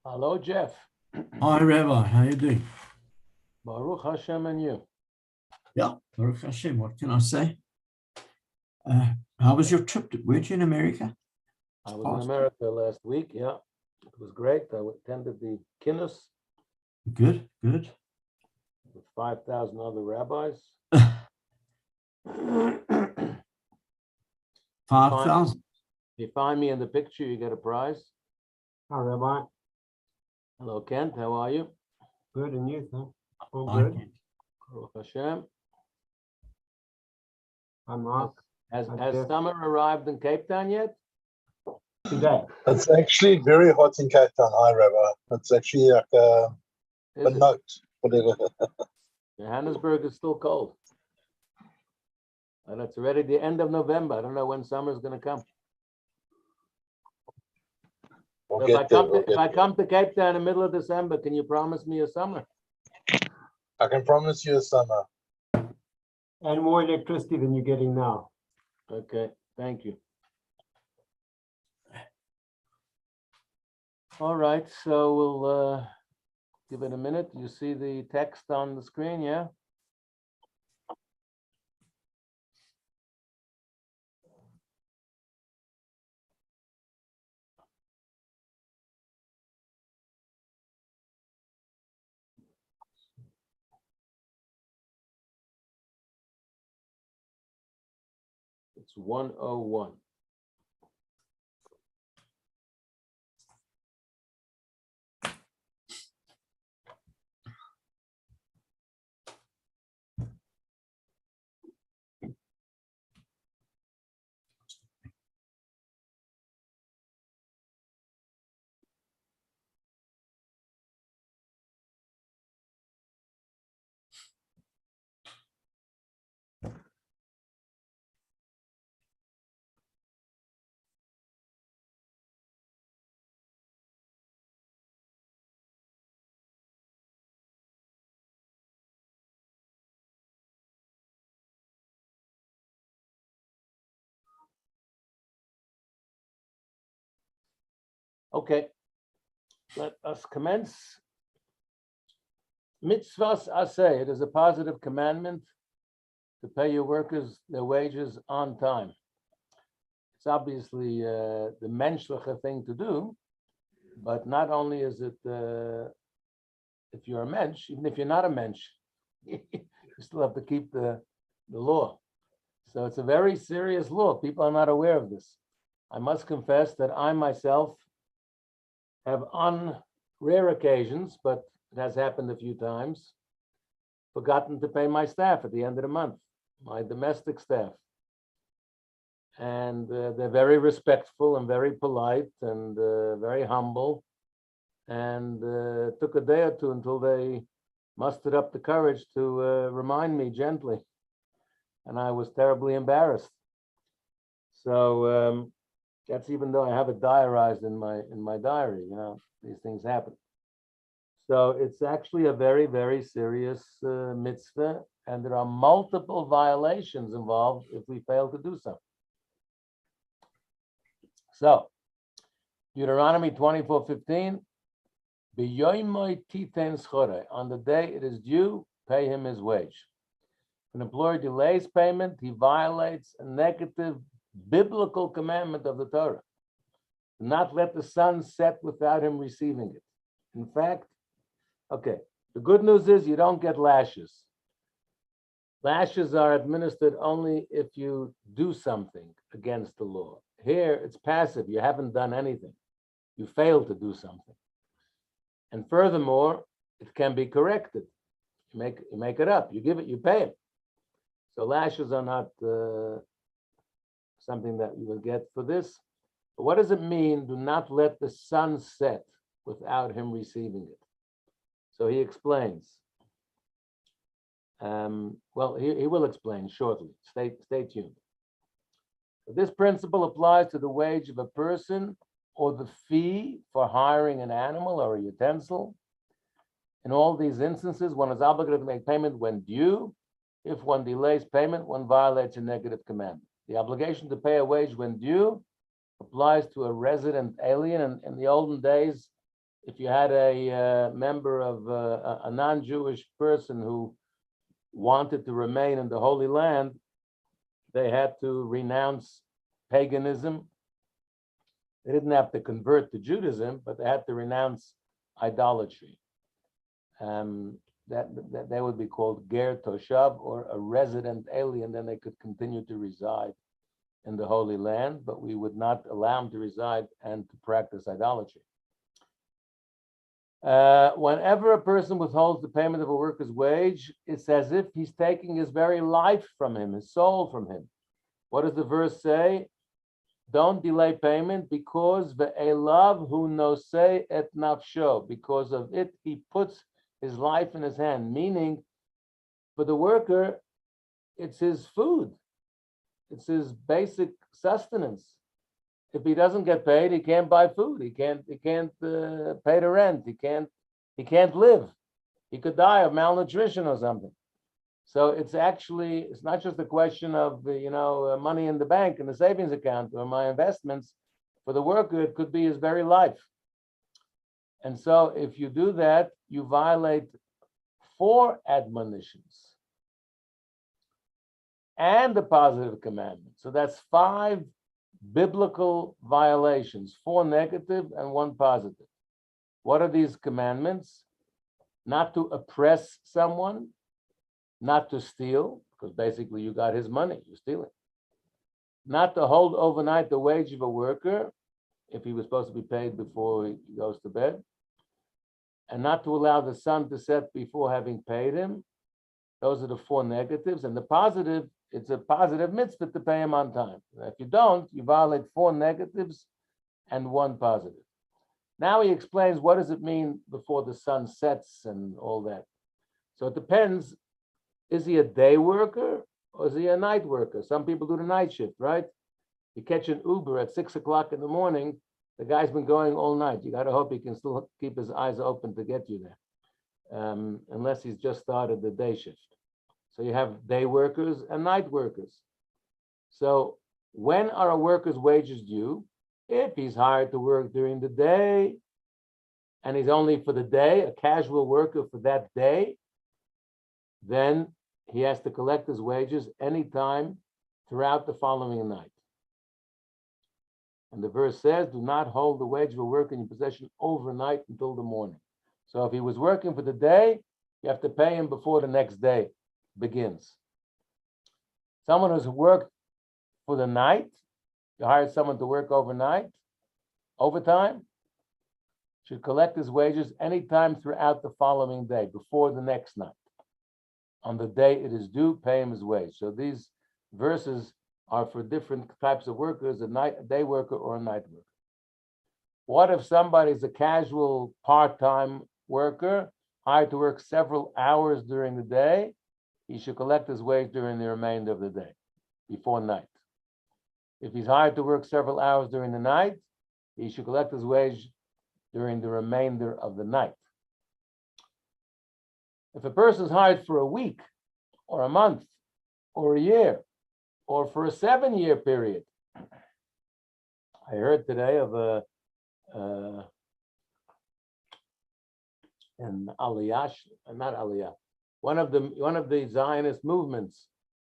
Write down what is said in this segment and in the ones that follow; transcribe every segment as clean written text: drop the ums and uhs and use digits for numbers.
Hello, Jeff. Hi, Rabbi. How you doing? Baruch Hashem, and you? Yeah, Baruch Hashem. What can I say? How was your trip? Weren't you in America? I was in America last week. Yeah, it was great. I attended the Kinus. Good, good. With 5,000 other rabbis. 5,000. If you find me in the picture, you get a prize. Hi, Rabbi. Hello, Kent. How are you? Good, and you? All I good. can. Baruch Hashem. I'm Mark. Has Jeff. summer arrived in Cape Town yet? Today. It's actually very hot in Cape Town. Hi, Rabbi. It's actually like a note, whatever. Johannesburg is still cold. And it's already the end of November. I don't know when summer's going to come. So if I come to Cape Town in the middle of December, can you promise me a summer? I can promise you a summer. And more electricity than you're getting now. Okay, thank you. All right, so we'll give it a minute. You see the text on the screen, yeah? It's 101. Okay, let us commence. Mitzvahs aseh, it is a positive commandment to pay your workers their wages on time. It's obviously the menschliche thing to do, But not only is it, if you're a mensch, even if you're not a mensch, you still have to keep the law. So it's a very serious law. People are not aware of this. I must confess that I myself have, on rare occasions, but it has happened a few times, forgotten to pay my staff at the end of the month, my domestic staff. And they're very respectful and very polite and very humble. And it took a day or two until they mustered up the courage to remind me gently. And I was terribly embarrassed. So that's even though I have it diarized in my diary, these things happen. So it's actually a very, very serious mitzvah, and there are multiple violations involved if we fail to do so. So, Deuteronomy 24:15, on the day it is due, pay him his wage. If an employer delays payment, he violates a negative biblical commandment of the Torah. Do not let the sun set without him receiving it. In fact, okay, the good news is you don't get lashes. Lashes are administered only if you do something against the law. Here, it's passive. You haven't done anything. You failed to do something. And furthermore, it can be corrected. You make it up. You give it, you pay it. So lashes are not something that you will get for this. But what does it mean, do not let the sun set without him receiving it? So he explains. Well, he will explain shortly. Stay tuned. This principle applies to the wage of a person or the fee for hiring an animal or a utensil. In all these instances, one is obligated to make payment when due. If one delays payment, one violates a negative commandment. The obligation to pay a wage when due applies to a resident alien. And in the olden days, if you had a member of a non-Jewish person who wanted to remain in the Holy Land, they had to renounce paganism. They didn't have to convert to Judaism, but they had to renounce idolatry. That they would be called ger toshav, or a resident alien. Then they could continue to reside in the Holy Land, but we would not allow them to reside and to practice idolatry. Whenever a person withholds the payment of a worker's wage, it's as if he's taking his very life from him, his soul from him. What does the verse say? Don't delay payment because ve'elav hu nosei et nafsho. Because of it, he puts his life in his hand. Meaning, for the worker, it's his food. It's his basic sustenance. If he doesn't get paid, he can't buy food. He can't pay the rent. He can't live. He could die of malnutrition or something. So it's not just a question of money in the bank in the savings account or my investments. For the worker, it could be his very life. And so if you do that, you violate 4 admonitions and the positive commandment. So that's 5 biblical violations, 4 negative and 1 positive. What are these commandments? Not to oppress someone, not to steal, because basically you got his money, you're stealing. Not to hold overnight the wage of a worker, if he was supposed to be paid before he goes to bed. And not to allow the sun to set before having paid him. Those are the 4 negatives. And the positive, it's a positive mitzvah to pay him on time. If you don't, you violate 4 negatives and 1 positive. Now he explains what does it mean before the sun sets and all that. So it depends. Is he a day worker or is he a night worker? Some people do the night shift, right? You catch an Uber at 6 o'clock in the morning, the guy's been going all night. You got to hope he can still keep his eyes open to get you there, unless he's just started the day shift. So you have day workers and night workers. So when are a worker's wages due? If he's hired to work during the day and he's only for the day, a casual worker for that day, then he has to collect his wages anytime throughout the following night. And the verse says, do not hold the wage of a worker in your possession overnight until the morning. So if he was working for the day, you have to pay him before the next day begins. Someone who's worked for the night, you hired someone to work overnight, overtime, should collect his wages anytime throughout the following day, before the next night. On the day it is due, pay him his wage. So these verses are for different types of workers, a day worker or a night worker. What if somebody's a casual part-time worker, hired to work several hours during the day? He should collect his wage during the remainder of the day, before night. If he's hired to work several hours during the night, he should collect his wage during the remainder of the night. If a person is hired for a week, or a month, or a year, or for a 7-year period, I heard today of an Aliyah, not Aliyah, one of the Zionist movements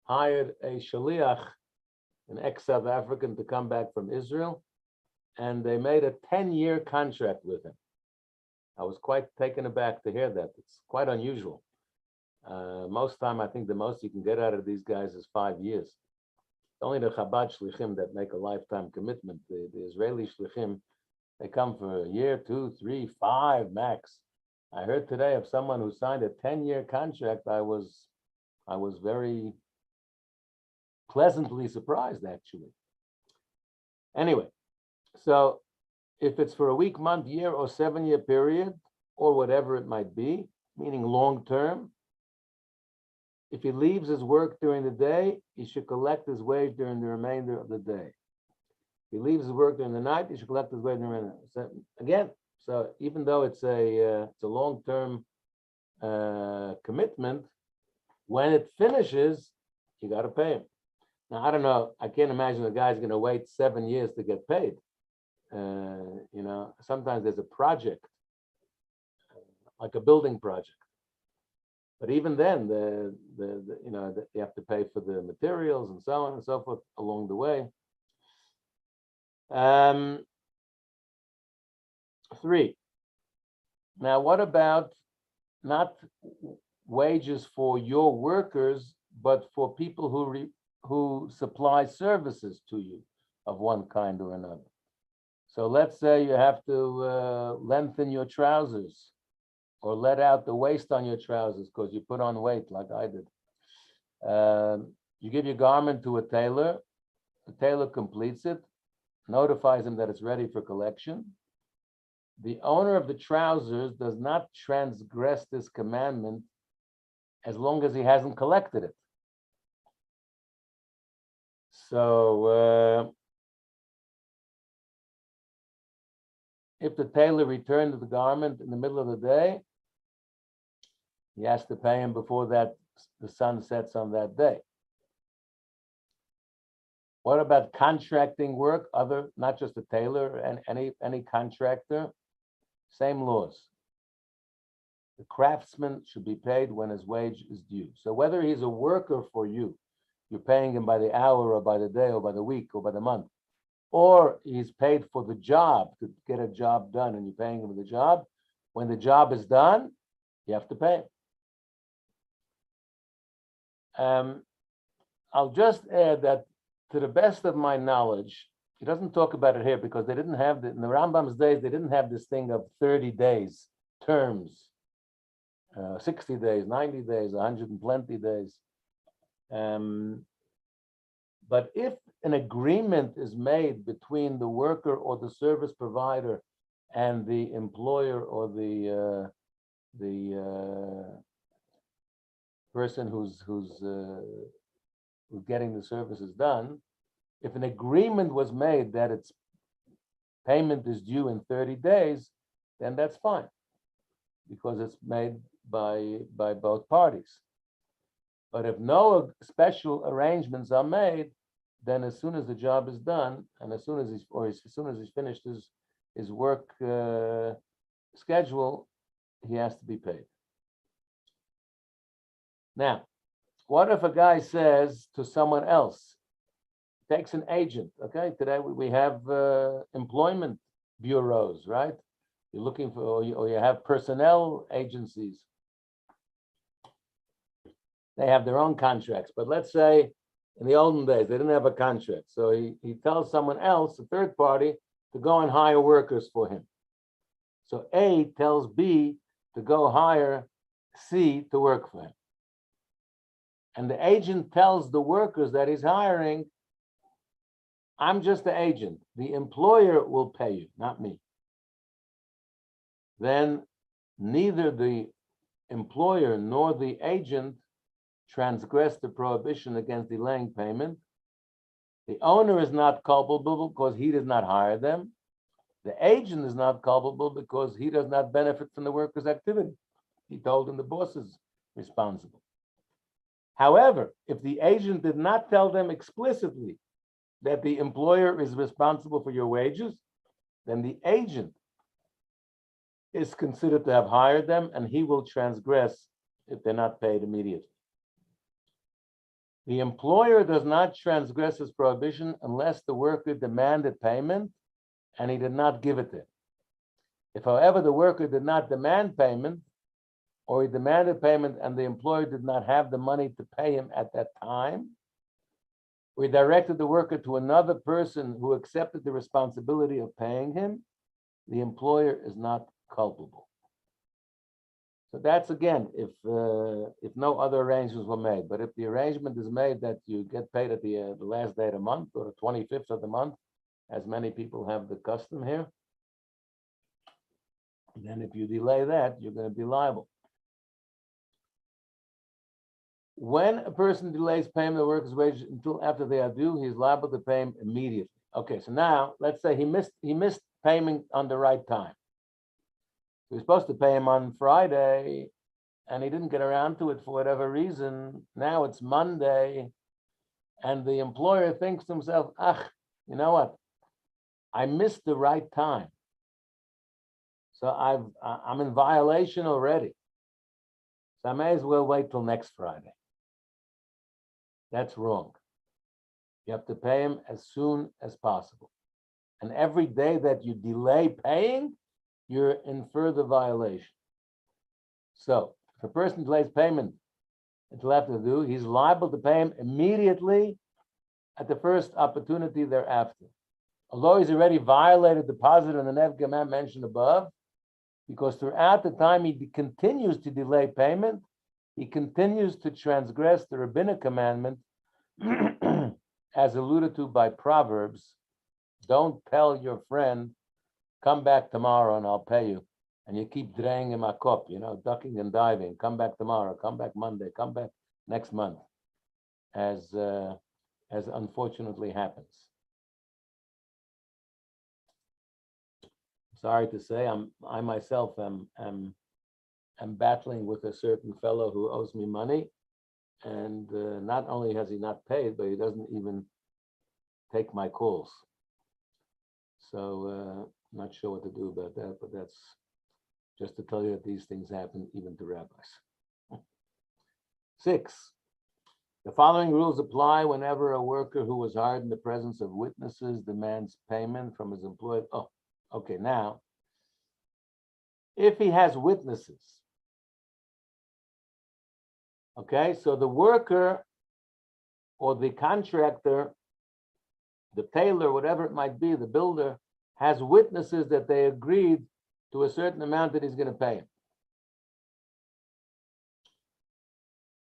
hired a shaliach, an ex-South African, to come back from Israel, and they made a 10-year contract with him. I was quite taken aback to hear that. It's quite unusual. Most time, I think the most you can get out of these guys is 5 years. Only the Chabad shlichim that make a lifetime commitment. The Israeli shlichim, they come for a year, 2, 3, 5 max. I heard today of someone who signed a 10-year contract. I was very pleasantly surprised, actually. Anyway, so if it's for a week, month, year, or 7-year period, or whatever it might be, meaning long term, if he leaves his work during the day, he should collect his wage during the remainder of the day. If he leaves his work during the night, he should collect his wage during the remainder. So again, so even though it's a long-term commitment, when it finishes, you got to pay him. Now, I don't know. I can't imagine the guy's going to wait 7 years to get paid. Sometimes there's a project, like a building project. But even then, you have to pay for the materials and so on and so forth along the way. 3. Now, what about not wages for your workers, but for people who supply services to you of one kind or another? So let's say you have to lengthen your trousers, or let out the waist on your trousers because you put on weight, like I did. You give your garment to a tailor, the tailor completes it, notifies him that it's ready for collection. The owner of the trousers does not transgress this commandment as long as he hasn't collected it. So if the tailor returned the garment in the middle of the day, he has to pay him before the sun sets on that day. What about contracting work? Not just a tailor, and any contractor, same laws. The craftsman should be paid when his wage is due. So whether he's a worker for you, you're paying him by the hour or by the day or by the week or by the month, or he's paid for the job, to get a job done, and you're paying him for the job. When the job is done, you have to pay him. I'll just add that, to the best of my knowledge, he doesn't talk about it here because they didn't have in the Rambam's days, they didn't have this thing of 30 days terms, 60 days, 90 days, 120 days. But if an agreement is made between the worker or the service provider and the employer or the person who's getting the services done, if an agreement was made that its payment is due in 30 days, then that's fine, because it's made by both parties. But if no special arrangements are made, then as soon as the job is done, and as soon as he's finished his work schedule, he has to be paid. Now, what if a guy says to someone else, takes an agent. Okay, today we have employment bureaus, right? You're looking for, or you have personnel agencies. They have their own contracts, but let's say in the olden days, they didn't have a contract. So he tells someone else, a third party, to go and hire workers for him. So A tells B to go hire C to work for him. And the agent tells the workers that he's hiring, I'm just the agent. The employer will pay you, not me. Then neither the employer nor the agent transgress the prohibition against delaying payment. The owner is not culpable because he does not hire them. The agent is not culpable because he does not benefit from the worker's activity. He told him the boss is responsible. However, if the agent did not tell them explicitly that the employer is responsible for your wages, then the agent is considered to have hired them and he will transgress if they're not paid immediately. The employer does not transgress his prohibition unless the worker demanded payment and he did not give it to him. If, however, the worker did not demand payment, or he demanded payment and the employer did not have the money to pay him at that time, or he directed the worker to another person who accepted the responsibility of paying him, the employer is not culpable. So that's, again, if no other arrangements were made. But if the arrangement is made that you get paid at the last day of the month or the 25th of the month, as many people have the custom here, then if you delay that, you're going to be liable. When a person delays payment of the worker's wages until after they are due, he is liable to pay him immediately. Okay, so now let's say he missed payment on the right time. He was supposed to pay him on Friday, and he didn't get around to it for whatever reason. Now it's Monday, and the employer thinks to himself, you know what? I missed the right time. So I'm in violation already. So I may as well wait till next Friday. That's wrong. You have to pay him as soon as possible. And every day that you delay paying, you're in further violation. So if a person delays payment until after due, he's liable to pay him immediately at the first opportunity thereafter. Although he's already violated the positive and the Nev mentioned above, because throughout the time he continues to delay payment, he continues to transgress the rabbinic commandment as alluded to by Proverbs. Don't tell your friend, come back tomorrow and I'll pay you. And you keep draining him a cup, ducking and diving. Come back tomorrow, come back Monday, come back next month, as unfortunately happens. Sorry to say, I myself am battling with a certain fellow who owes me money, and not only has he not paid, but he doesn't even take my calls. So I'm not sure what to do about that, but that's just to tell you that these things happen even to rabbis. 6, the following rules apply whenever a worker who was hired in the presence of witnesses demands payment from his employer. Oh, okay, now, if he has witnesses, okay, so the worker or the contractor, the tailor, whatever it might be, the builder, has witnesses that they agreed to a certain amount that he's going to pay him.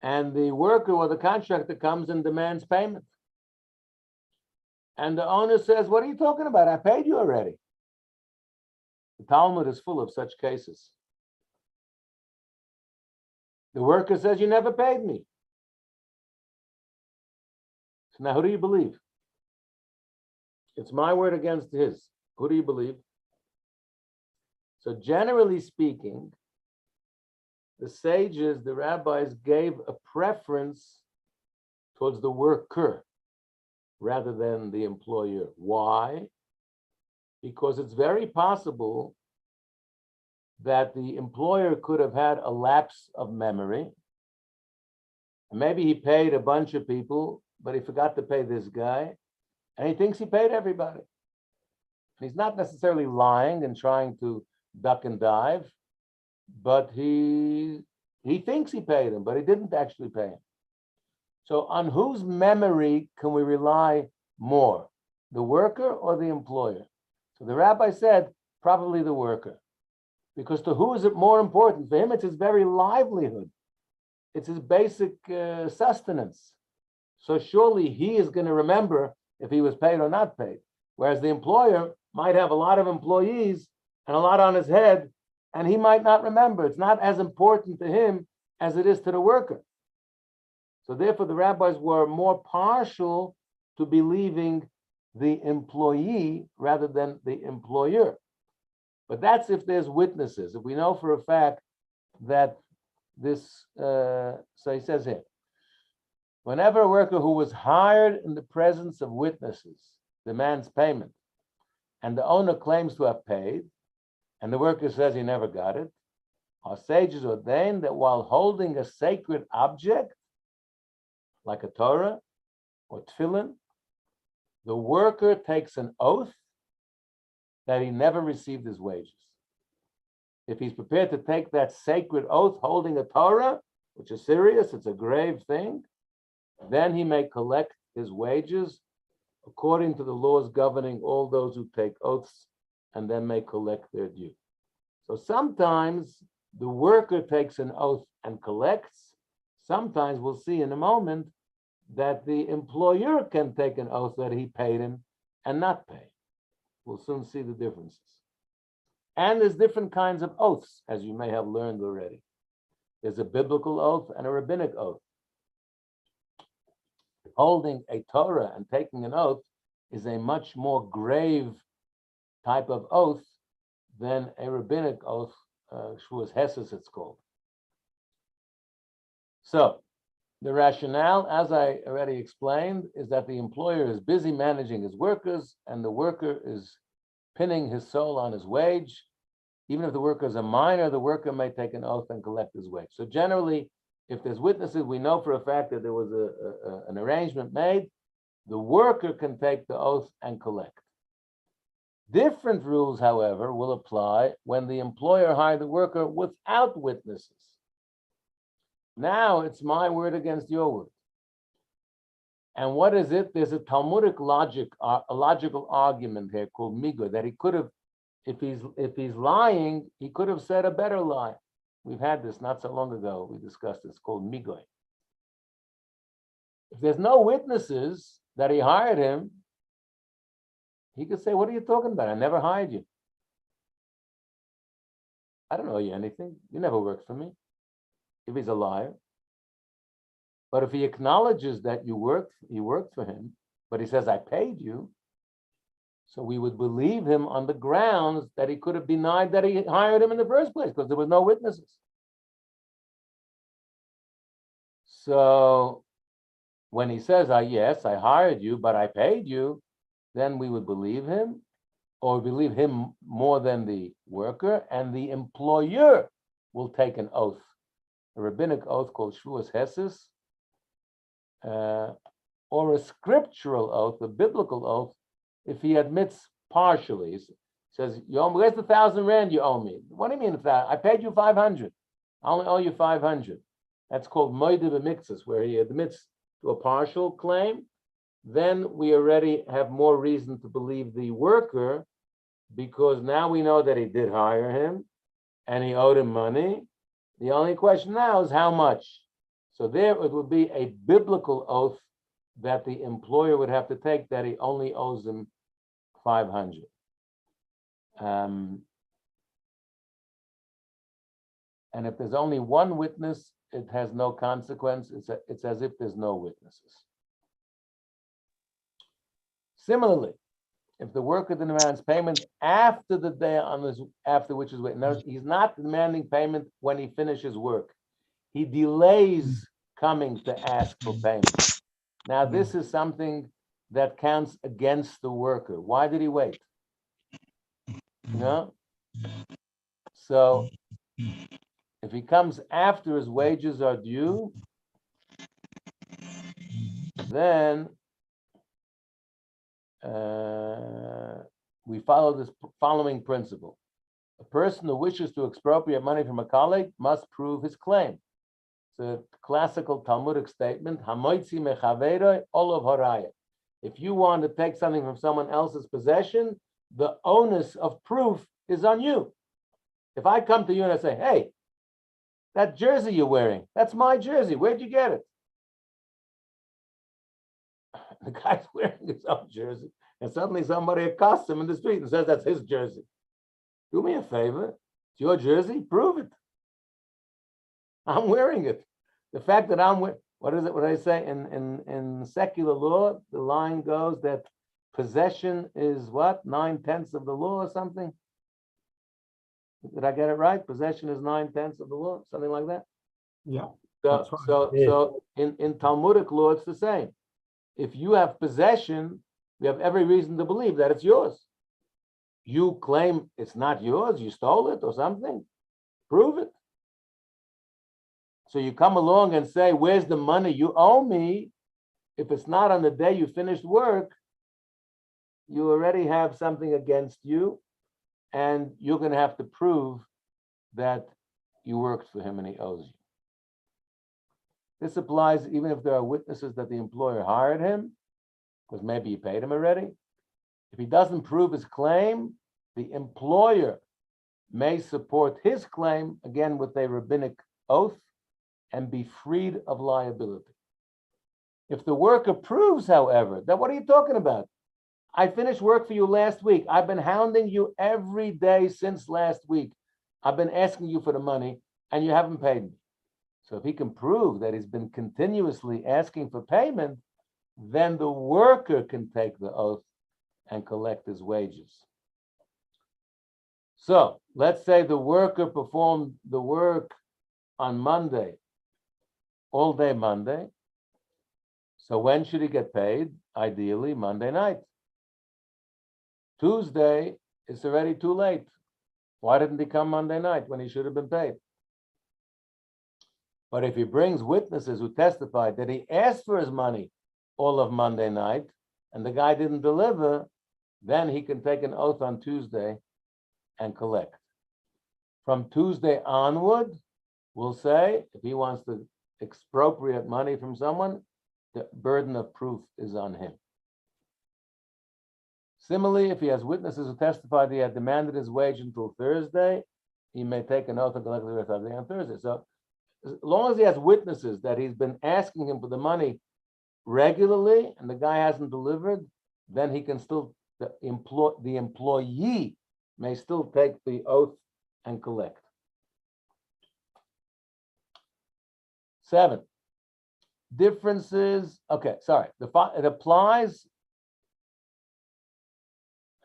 And the worker or the contractor comes and demands payment. And the owner says, what are you talking about? I paid you already. The Talmud is full of such cases. The worker says, you never paid me. So now who do you believe? It's my word against his. Who do you believe? So generally speaking, the sages, the rabbis, gave a preference towards the worker rather than the employer. Why? Because it's very possible that the employer could have had a lapse of memory. Maybe he paid a bunch of people, but he forgot to pay this guy. and he thinks he paid everybody. He's not necessarily lying and trying to duck and dive, but he thinks he paid him, but he didn't actually pay him. So on whose memory can we rely more, the worker or the employer? So the rabbi said, probably the worker. Because to who is it more important? For him, it's his very livelihood. It's his basic sustenance. So surely he is going to remember if he was paid or not paid. Whereas the employer might have a lot of employees and a lot on his head, and he might not remember. It's not as important to him as it is to the worker. So therefore, the rabbis were more partial to believing the employee rather than the employer. But that's if there's witnesses. If we know for a fact that this, so he says here, whenever a worker who was hired in the presence of witnesses demands payment, and the owner claims to have paid, and the worker says he never got it, our sages ordain that while holding a sacred object, like a Torah or tefillin, the worker takes an oath that he never received his wages. If he's prepared to take that sacred oath holding a Torah, which is serious, it's a grave thing, then he may collect his wages according to the laws governing all those who take oaths, and then may collect their due. So sometimes the worker takes an oath and collects. Sometimes we'll see in a moment that the employer can take an oath that he paid him and not pay. We'll soon see the differences. And there's different kinds of oaths, as you may have learned already. There's a biblical oath and a rabbinic oath. Holding a Torah and taking an oath is a much more grave type of oath than a rabbinic oath, Shvuas Heses it's called. So, the rationale, as I already explained, is that the employer is busy managing his workers and the worker is pinning his soul on his wage. Even if the worker is a minor, the worker may take an oath and collect his wage. So generally, if there's witnesses, we know for a fact that there was an arrangement made, the worker can take the oath and collect. Different rules, however, will apply when the employer hired the worker without witnesses. Now it's my word against your word. And what is it? There's a Talmudic logic, a logical argument here called migo, that he could have, if he's lying, he could have said a better lie. We've had this not so long ago. We discussed this, called migo. If there's no witnesses that he hired him, he could say, "What are you talking about? I never hired you. I don't owe you anything. You never worked for me." If he's a liar. But if he acknowledges that you worked for him, but he says, "I paid you," so we would believe him on the grounds that he could have denied that he hired him in the first place because there was no witnesses. So when he says, "Yes, I hired you, but I paid you," then we would believe him, or believe him more than the worker, and the employer will take an oath, a rabbinic oath called Shvuas Heses, or a scriptural oath, a biblical oath, if he admits partially. He says, "Where's the 1,000 rand you owe me?" "What do you mean that? I paid you 500. I only owe you 500. That's called moide b'miktzas, where he admits to a partial claim. Then we already have more reason to believe the worker, because now we know that he did hire him and he owed him money. The only question now is how much. So there it would be a biblical oath that the employer would have to take, that he only owes him 500. And if there's only one witness, it has no consequence. It's as if there's no witnesses. Similarly, if the worker demands payment after the day after which is waiting, he's not demanding payment when he finishes work. He delays coming to ask for payment. Now, this is something that counts against the worker. Why did he wait? So if he comes after his wages are due, then we follow this following principle. A person who wishes to expropriate money from a colleague must prove his claim. It's a classical Talmudic statement, Hamoitzi mechaveroi olav haraya. If you want to take something from someone else's possession, the onus of proof is on you. If I come to you and I say, hey, that jersey you're wearing, that's my jersey. Where'd you get it? The guy's wearing his own jersey, and suddenly somebody accosts him in the street and says that's his jersey. Do me a favor. It's your jersey. Prove it. I'm wearing it. The fact that I'm wearing, what is it? What I say in secular law, the line goes that possession is what? 9/10 of the law or something. Did I get it right? Possession is 9/10 of the law, something like that. Yeah. So, That's right. so in Talmudic law, it's the same. If you have possession, we have every reason to believe that it's yours. You claim it's not yours, you stole it or something, prove it. So you come along and say, where's the money you owe me? If it's not on the day you finished work, you already have something against you, and you're going to have to prove that you worked for him and he owes you. This applies even if there are witnesses that the employer hired him, because maybe he paid him already. If he doesn't prove his claim, the employer may support his claim, again with a rabbinic oath, and be freed of liability. If the worker proves, however, that what are you talking about? I finished work for you last week. I've been hounding you every day since last week. I've been asking you for the money, and you haven't paid me. So if he can prove that he's been continuously asking for payment, then the worker can take the oath and collect his wages. So let's say the worker performed the work on Monday, all day Monday. So when should he get paid? Ideally, Monday night. Tuesday, it's already too late. Why didn't he come Monday night when he should have been paid? But if he brings witnesses who testified that he asked for his money all of Monday night and the guy didn't deliver, then he can take an oath on Tuesday and collect. From Tuesday onward, we'll say, if he wants to expropriate money from someone, the burden of proof is on him. Similarly, if he has witnesses who testified that he had demanded his wage until Thursday, he may take an oath and collect the rest of the day on Thursday. So as long as he has witnesses that he's been asking him for the money regularly and the guy hasn't delivered, then he can still, the employee may still take the oath and collect. 7, differences. Okay, sorry. It applies.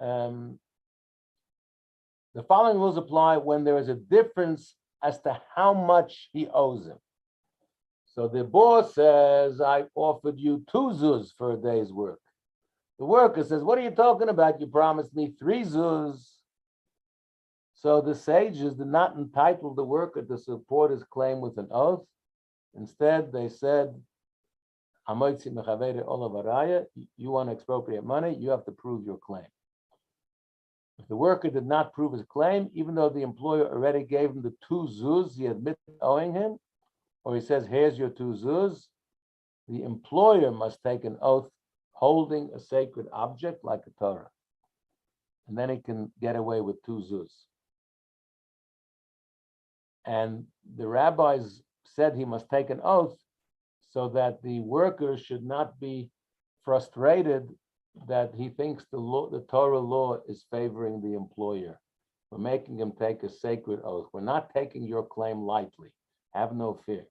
The following rules apply when there is a difference as to how much he owes him. So the boss says, I offered you 2 zuz for a day's work. The worker says, what are you talking about? You promised me 3 zuz. So the sages did not entitle the worker to support his claim with an oath. Instead, they said, you want to expropriate money, you have to prove your claim. If the worker did not prove his claim, even though the employer already gave him the 2 zuz he admitted owing him, or he says, here's your 2 zuz, the employer must take an oath holding a sacred object like a Torah. And then he can get away with 2 zuz. And the rabbis said he must take an oath so that the worker should not be frustrated that he thinks the Torah law is favoring the employer. We're making him take a sacred oath. We're not taking your claim lightly. Have no fear.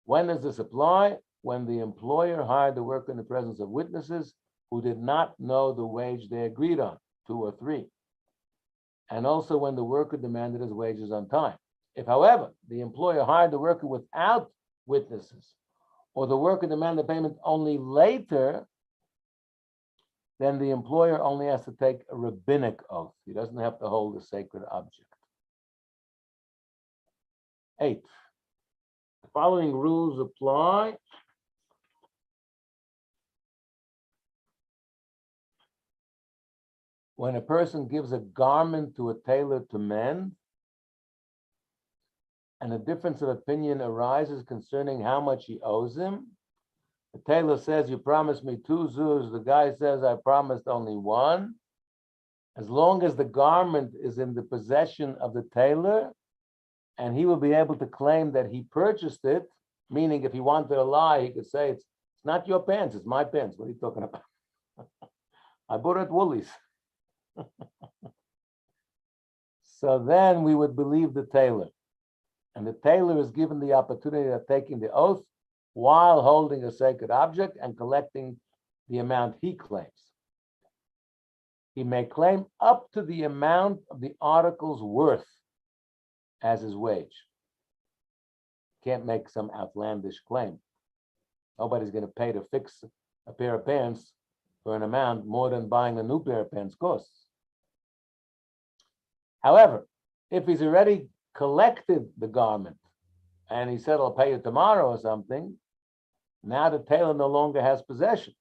When does this apply? When the employer hired the worker in the presence of witnesses who did not know the wage they agreed on, 2 or 3. And also when the worker demanded his wages on time. If, however, the employer hired the worker without witnesses, or the worker demanded payment only later, then the employer only has to take a rabbinic oath. He doesn't have to hold a sacred object. 8. The following rules apply when a person gives a garment to a tailor to mend, and a difference of opinion arises concerning how much he owes him. The tailor says, you promised me 2 zuz. The guy says, I promised only 1. As long as the garment is in the possession of the tailor, and he will be able to claim that he purchased it, meaning if he wanted to lie, he could say, it's not your pants, it's my pants. What are you talking about? I bought it at Woolies. So then we would believe the tailor. And the tailor is given the opportunity of taking the oath while holding a sacred object and collecting the amount he claims. He may claim up to the amount of the article's worth as his wage. Can't make some outlandish claim. Nobody's going to pay to fix a pair of pants for an amount more than buying a new pair of pants costs. However, if he's already collected the garment and he said, I'll pay you tomorrow or something, now the tailor no longer has possession.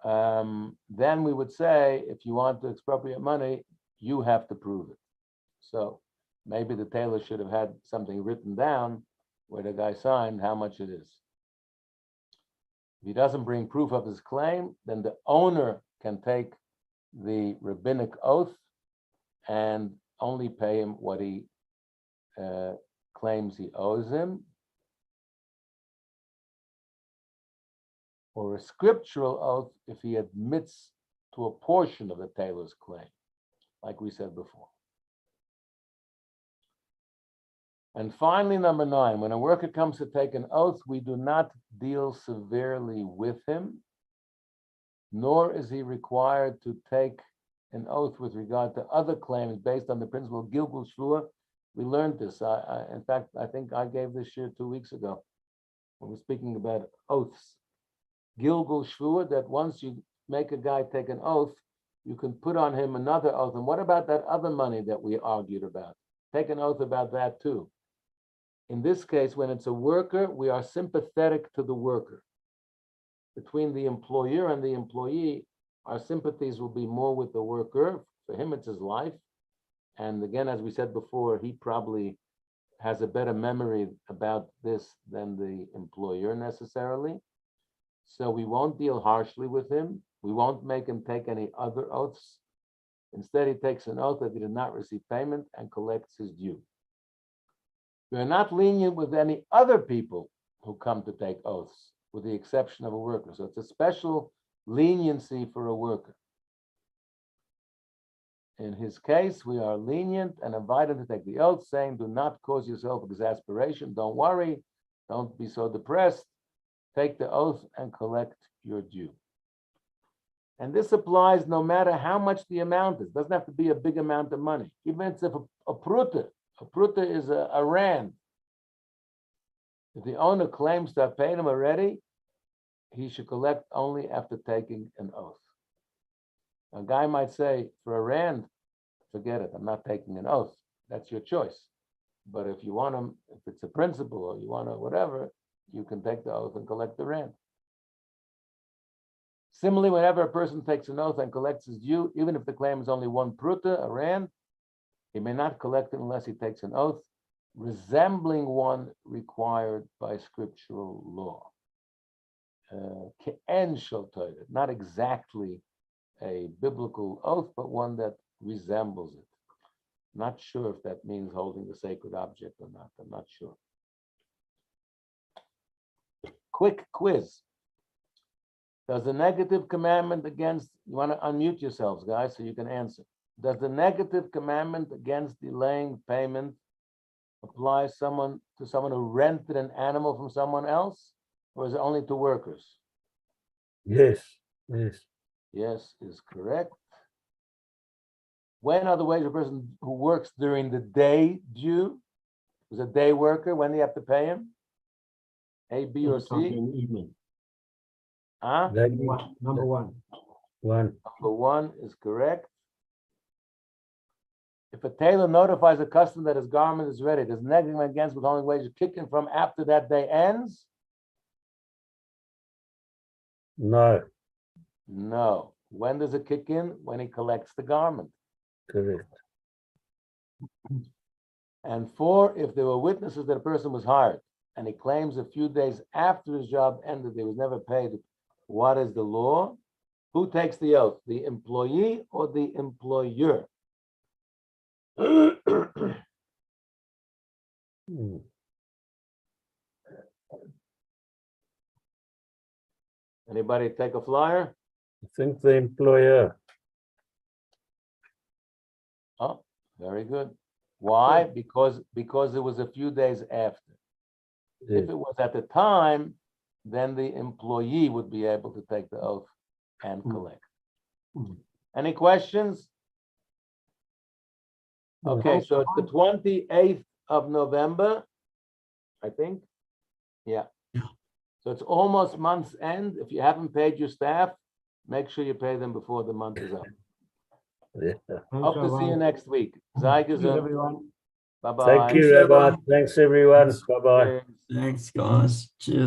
Then we would say, if you want to expropriate money, you have to prove it. So maybe the tailor should have had something written down where the guy signed how much it is. If he doesn't bring proof of his claim, then the owner can take the rabbinic oath and only pay him what he claims he owes him. Or a scriptural oath if he admits to a portion of the tailor's claim, like we said before. And finally, number 9, when a worker comes to take an oath, we do not deal severely with him, nor is he required to take an oath with regard to other claims based on the principle of Gilgul Shvua. We learned this. In fact, I think I gave this year 2 weeks ago when we're speaking about oaths. Gilgul Shvua, that once you make a guy take an oath, you can put on him another oath. And what about that other money that we argued about? Take an oath about that too. In this case, when it's a worker, we are sympathetic to the worker. Between the employer and the employee, our sympathies will be more with the worker. For him, it's his life. And again, as we said before, he probably has a better memory about this than the employer necessarily. So we won't deal harshly with him. We won't make him take any other oaths. Instead, he takes an oath that he did not receive payment and collects his due. We are not lenient with any other people who come to take oaths, with the exception of a worker. So it's a special leniency for a worker. In his case, we are lenient and invite him to take the oath, saying, do not cause yourself exasperation. Don't worry. Don't be so depressed. Take the oath and collect your due. And this applies no matter how much the amount is. It doesn't have to be a big amount of money. Even if it's a pruta is a rand. If the owner claims to have paid him already, he should collect only after taking an oath. A guy might say, for a rand, forget it, I'm not taking an oath. That's your choice. But if you want him, if it's a principle or you want to whatever, you can take the oath and collect the rand. Similarly, whenever a person takes an oath and collects his due, even if the claim is only 1 pruta, a rand, he may not collect it unless he takes an oath resembling one required by scriptural law. Not exactly a biblical oath, but one that resembles it. Not sure if that means holding the sacred object or not. I'm not sure. Quick quiz. Does the negative commandment against, you want to unmute yourselves, guys, so you can answer. Does the negative commandment against delaying payment apply to someone who rented an animal from someone else, or is it only to workers? Yes, yes. Yes is correct. When are the wages of a person who works during the day due? Is a day worker, when do you have to pay him? A, B, or C? In the evening. Huh? That Number one. one. Number 1 is correct. If a tailor notifies a customer that his garment is ready, does negative against withholding wages kick in from after that day ends? No. No. When does it kick in? When he collects the garment. Correct. And 4, if there were witnesses that a person was hired and he claims a few days after his job ended, he was never paid, what is the law? Who takes the oath, the employee or the employer? Hmm. Anybody take a flyer? I think the employer. Oh, very good. Why? Because it was a few days after. Yes. If it was at the time, then the employee would be able to take the oath and collect. Any questions? Okay, so it's the 28th of November, I think. Yeah. Yeah. So it's almost month's end. If you haven't paid your staff, make sure you pay them before the month is up. Yeah. Hope to see you next week. Sei Cheers, gesund. everyone. Bye-bye. Thank you, Thanks, Rabbi. everyone. Thanks, everyone. Yes. Bye-bye. Cheers. Thanks, guys. Cheers.